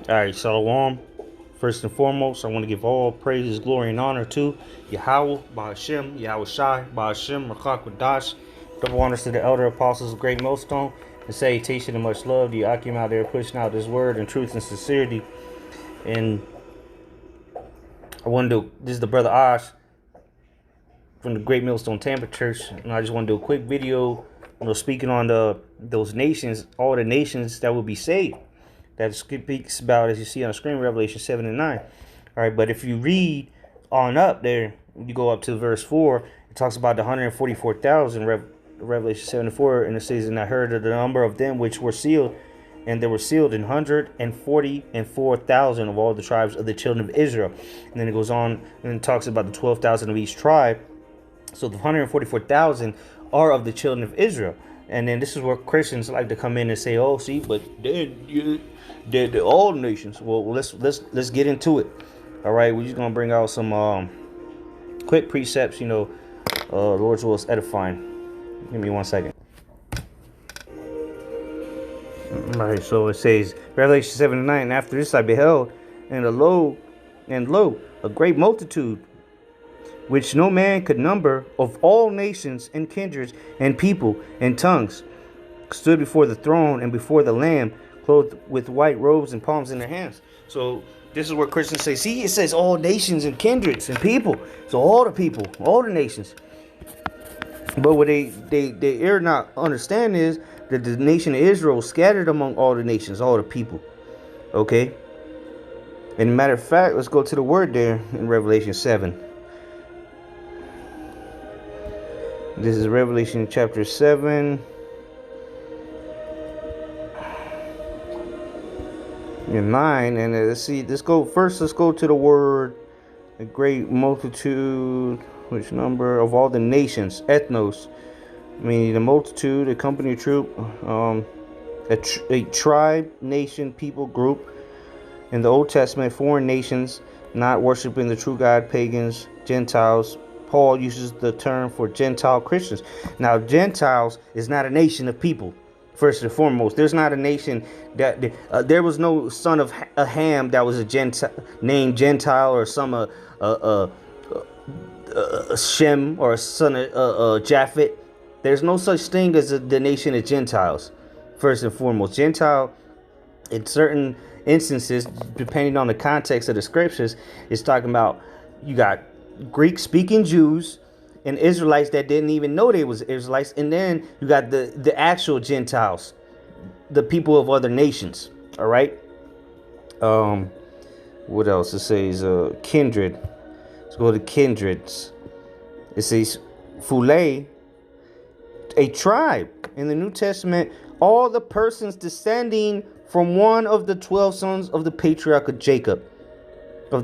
All right, Shalom. First and foremost, I want to give all praises, glory, and honor to Yahawah, Bahashem, Yahawashi, Bahashem, Rakak Wadash. Double honors to the elder apostles of Great Millstone, and salutation and much love to Yakim out there pushing out this word in truth and sincerity. And I want to do this is the brother Ash from the Great Millstone Tampa Church, and I just want to do a quick video, speaking on those nations, all the nations that will be saved. That speaks about, as you see on the screen, Revelation 7 and 9. All right, but if you read on up there, you go up to verse 4, it talks about the 144,000, Revelation 7 and 4, and it says, "And I heard of the number of them which were sealed, and they were sealed in 144,000 of all the tribes of the children of Israel." And then it goes on and it talks about the 12,000 of each tribe. So the 144,000 are of the children of Israel. And then this is where Christians like to come in and say, "Oh, see, but they're all nations." Well, let's get into it. All right, we're just gonna bring out some quick precepts. Lord's will is edifying. Give me 1 second. All right, so it says Revelation 7 and 9. "And after this I beheld, and lo, a great multitude, which no man could number, of all nations and kindreds and people and tongues, stood before the throne and before the Lamb, clothed with white robes and palms in their hands." So this is where Christians say, see, it says all nations and kindreds and people. So all the people, all the nations. But what they are not understand is that the nation of Israel is scattered among all the nations, all the people. Okay? And matter of fact, let's go to the word there in Revelation 7. This is Revelation chapter 7. And 9. And let's go to the word, a great multitude, which number of all the nations, ethnos, meaning the multitude, a company, a troop, a tribe, nation, people, group. In the Old Testament, foreign nations, not worshiping the true God, pagans, Gentiles. Paul uses the term for Gentile Christians. Now, Gentiles is not a nation of people. First and foremost, there's not a nation that there was no son of Ham that was a Gentile, named Gentile, or some Shem, or a son of Japhet. There's no such thing as the nation of Gentiles. First and foremost, Gentile, in certain instances, depending on the context of the scriptures, is talking about you got Greek-speaking Jews and Israelites that didn't even know they was Israelites, and then you got the actual Gentiles, the people of other nations. All right. What else? It says kindred. Let's go to kindreds. It says phule, a tribe. In the New Testament, all the persons descending from one of the 12 sons of the patriarch of Jacob, So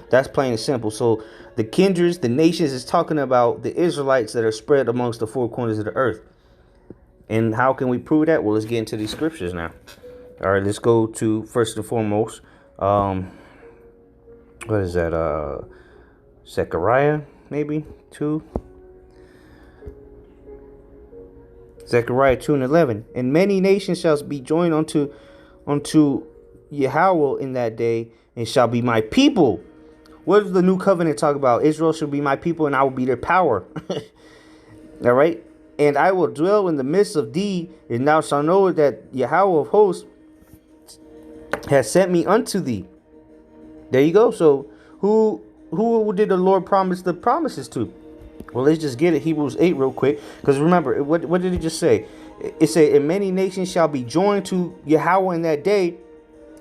that's plain and simple. So the kindreds, the nations, is talking about the Israelites that are spread amongst the four corners of the earth. And how can we prove that? Well, let's get into these scriptures now. All right, let's go to, first and foremost, what is that? Zechariah, maybe 2. Zechariah 2 and 11. "And many nations shall be joined unto Yahawah in that day, and shall be my people." What does the new covenant talk about? Israel shall be my people, and I will be their power. All right. "And I will dwell in the midst of thee, and thou shalt know that Yahawah of hosts has sent me unto thee." There you go. So who did the Lord promise the promises to? Well, let's just get it. Hebrews 8 real quick. Because remember, what did it just say? It said, "And many nations shall be joined to Yahawah in that day,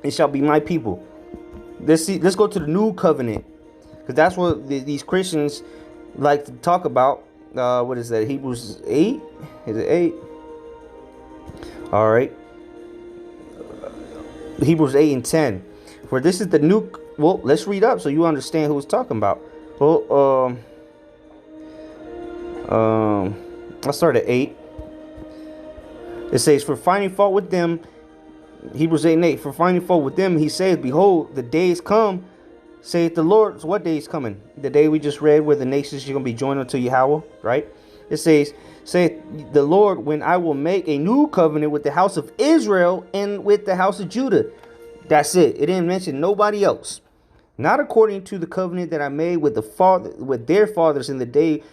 and shall be my people." Let's go to the new covenant, because that's what these Christians like to talk about. What is that? Hebrews 8? Is it 8? All right. Hebrews 8 and 10. "For this is the new..." Well, let's read up so you understand who it's talking about. Well, I'll start at 8. It says, "For finding fault with them," Hebrews 8 and 8, "for finding fault with them, he saith, Behold, the days come, saith the Lord." So what day is coming? The day we just read where the nations are going to be joined unto Yahawah, right? It says, "Saith the Lord, when I will make a new covenant with the house of Israel and with the house of Judah." That's it. It didn't mention nobody else. Not according to the covenant that I made with their fathers in the day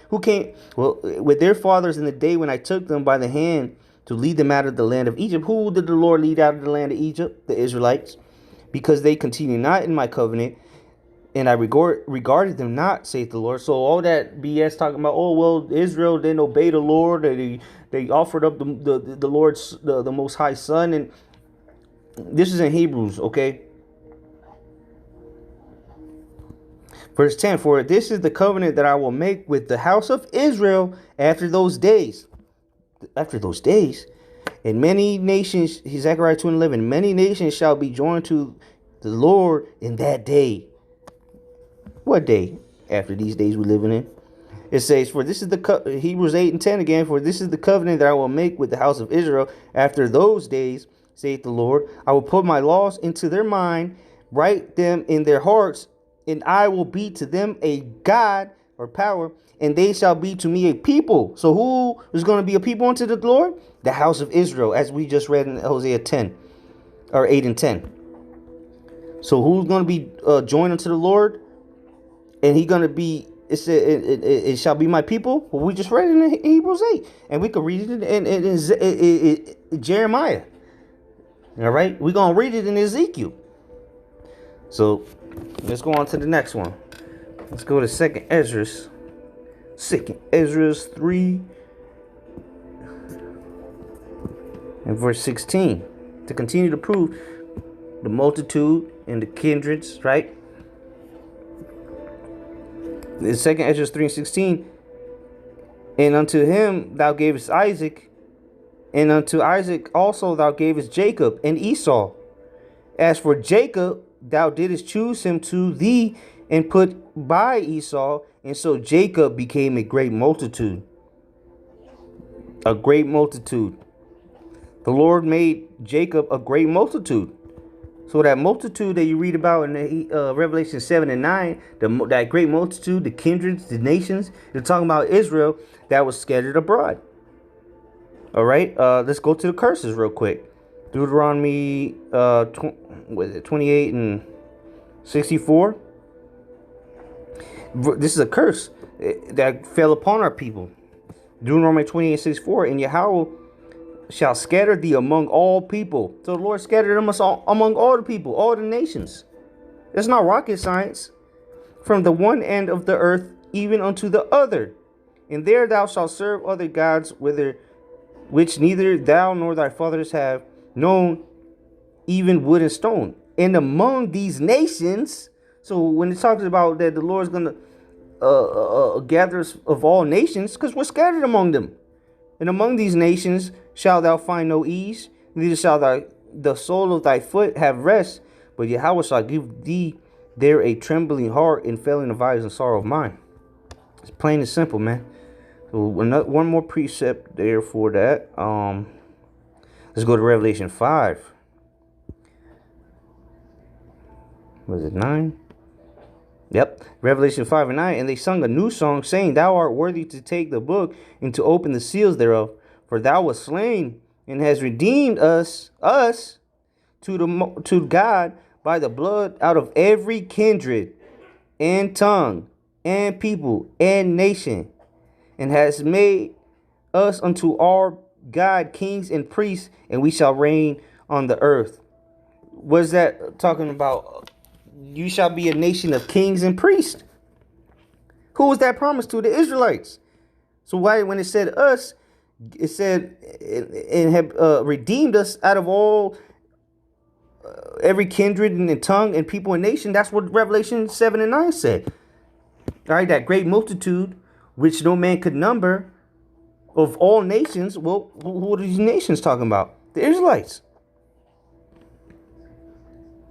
with their fathers in the day when I took them by the hand to lead them out of the land of Egypt. Who did the Lord lead out of the land of Egypt? The Israelites. Because they continue not in my covenant, and I regarded them not, saith the Lord. So all that BS talking about, oh well, Israel didn't obey the Lord, they offered up the Lord's the Most High Son, and this is in Hebrews, okay. Verse 10, "For this is the covenant that I will make with the house of Israel after those days." After those days. "And many nations," Zechariah 2:11, "many nations shall be joined to the Lord in that day." What day? After these days we're living in. It says, "For this is the Hebrews 8:10 again, for this is the covenant that I will make with the house of Israel after those days, saith the Lord. I will put my laws into their mind, write them in their hearts, and I will be to them a God," or power, "and they shall be to me a people." So who is going to be a people unto the Lord? The house of Israel, as we just read in Hosea 10 or 8 and 10. So who's going to be joined unto the Lord? And he going to be, it shall be my people. Well, we just read it in Hebrews 8, and we could read it in Jeremiah. All right, we're going to read it in Ezekiel. So let's go on to the next one. Let's go to 2nd Ezra 3 and verse 16. To continue to prove the multitude and the kindreds, right? In 2nd Ezra 3 and 16, "And unto him thou gavest Isaac, and unto Isaac also thou gavest Jacob and Esau. As for Jacob, thou didst choose him to thee and put by Esau, and so Jacob became a great multitude." A great multitude. The Lord made Jacob a great multitude. So that multitude that you read about in the, Revelation 7 and 9, that great multitude, the kindreds, the nations, they're talking about Israel that was scattered abroad. All right, let's go to the curses real quick. Deuteronomy 28 and 64. This is a curse that fell upon our people. Deuteronomy 28 and 64. "And Yahawah shall scatter thee among all people." So the Lord scattered them among all the people, all the nations. It's not rocket science. "From the one end of the earth even unto the other. And there thou shalt serve other gods, which neither thou nor thy fathers have known, even wood and stone. And among these nations," so when it talks about that the Lord's going to gather us of all nations, because we're scattered among them. "And among these nations shalt thou find no ease, neither shall the sole of thy foot have rest, but Yahawah shall give thee there a trembling heart and failing of eyes and sorrow of mind." It's plain and simple, man. So one more precept there for that. Let's go to Revelation 5. Was it 9? Yep, Revelation 5 and 9. "And they sung a new song, saying, Thou art worthy to take the book and to open the seals thereof. For thou wast slain and hast redeemed us to God by the blood out of every kindred and tongue and people and nation, and has made us unto our God kings and priests, and we shall reign on the earth." Was that talking about? You shall be a nation of kings and priests. Who was that promised to? The Israelites. So why, when it said us, it said and have redeemed us out of all every kindred and tongue and people and nation? That's what Revelation 7 and 9 said. All right, that great multitude, which no man could number, of all nations. Well, who are these nations talking about? The Israelites.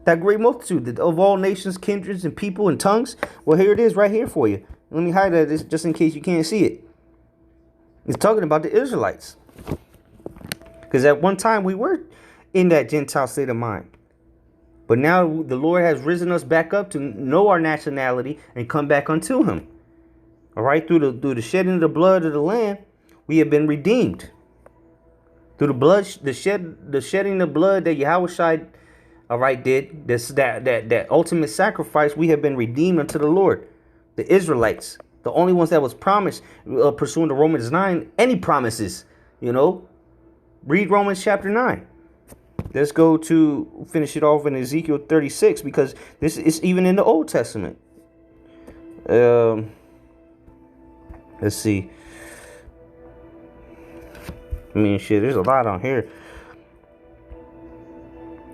That great multitude of all nations, kindreds, and people and tongues. Well, here it is right here for you. Let me highlight this just in case you can't see it. It's talking about the Israelites. Because at one time we were in that Gentile state of mind. But now the Lord has risen us back up to know our nationality and come back unto him. All right, through the shedding of the blood of the Lamb, We have been redeemed through the blood, the shedding of blood that Yahawashi, all right, did. That ultimate sacrifice. We have been redeemed unto the Lord. The Israelites, the only ones that was promised, pursuing to Romans 9, any promises, you know. Read Romans chapter 9. Let's go to finish it off in Ezekiel 36, because this is even in the Old Testament. Let's see. I mean, shit, there's a lot on here.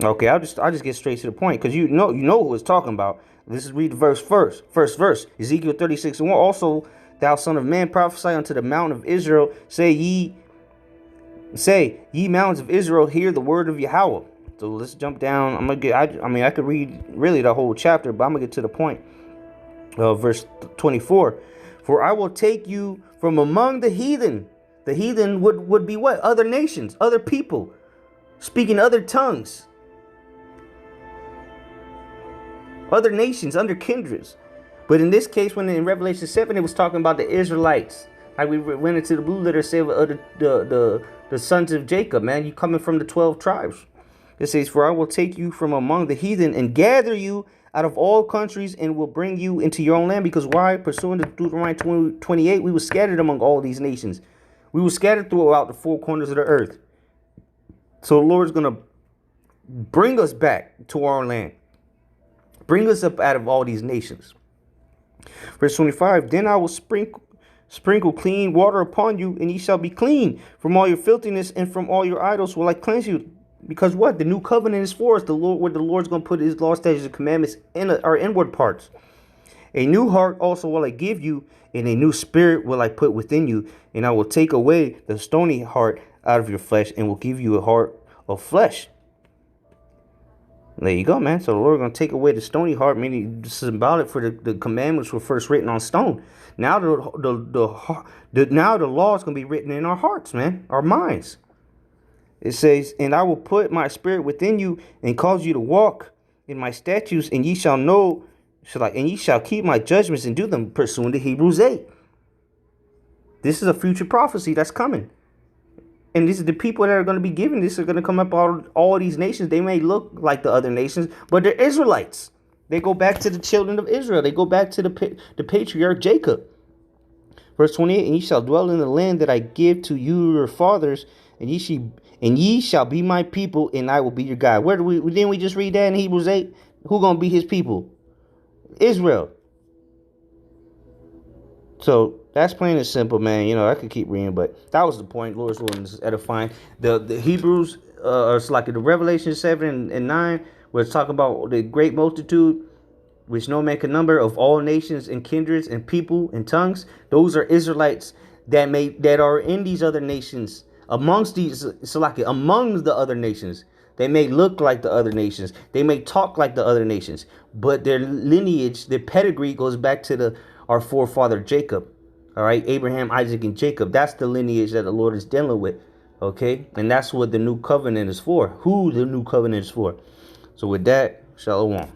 Okay, I'll just get straight to the point, because you know who it's talking about. Let's read the verse first. First verse, Ezekiel 36:1. Also, thou son of man, prophesy unto the mountain of Israel, say, ye mountains of Israel, hear the word of Yahawah. So let's jump down. I'm gonna get. I mean, I could read really the whole chapter, but I'm gonna get to the point. Verse 24. For I will take you from among the heathen. The heathen would be what? Other nations, other people, speaking other tongues. Other nations, other kindreds. But in this case, when in Revelation 7, it was talking about the Israelites. Like we went into the blue letter, say the sons of Jacob, man. You coming from the 12 tribes. It says, for I will take you from among the heathen and gather you out of all countries and will bring you into your own land. Because why? Pursuing the Deuteronomy 28, we were scattered among all these nations. We were scattered throughout the four corners of the earth. So the Lord's going to bring us back to our land. Bring us up out of all these nations. Verse 25, then I will sprinkle clean water upon you, and ye shall be clean. From all your filthiness and from all your idols will I cleanse you. Because what? The new covenant is for us. The Lord, where the Lord's going to put his law, statutes, and commandments in our inward parts. A new heart also will I give you, and a new spirit will I put within you. And I will take away the stony heart out of your flesh, and will give you a heart of flesh. There you go, man. So the Lord is going to take away the stony heart, meaning symbolic for the commandments were first written on stone. Now now the law is going to be written in our hearts, man, our minds. It says, and I will put my spirit within you and cause you to walk in my statutes, and ye shall know, and ye shall keep my judgments and do them, pursuing to Hebrews 8. This is a future prophecy that's coming. And this is the people that are going to be given this are going to come up all these nations. They may look like the other nations, but they're Israelites. They go back to the children of Israel. They go back to the patriarch Jacob. Verse 28, and ye shall dwell in the land that I give to you, your fathers, and ye shall be my people, and I will be your God. Didn't we just read that in Hebrews 8? Who going to be his people? Israel. So that's plain and simple, man. You know, I could keep reading, but that was the point. Lord's willing is edifying. The Hebrews, it's like the Revelation 7 and 9, where it's talking about the great multitude, which no man can number, of all nations and kindreds and people and tongues. Those are Israelites that are in these other nations. Amongst these, so like among the other nations. They may look like the other nations. They may talk like the other nations. But their lineage, their pedigree goes back to our forefather Jacob. All right, Abraham, Isaac, and Jacob. That's the lineage that the Lord is dealing with. Okay, and that's what the new covenant is for. Who the new covenant is for. So with that, shalom.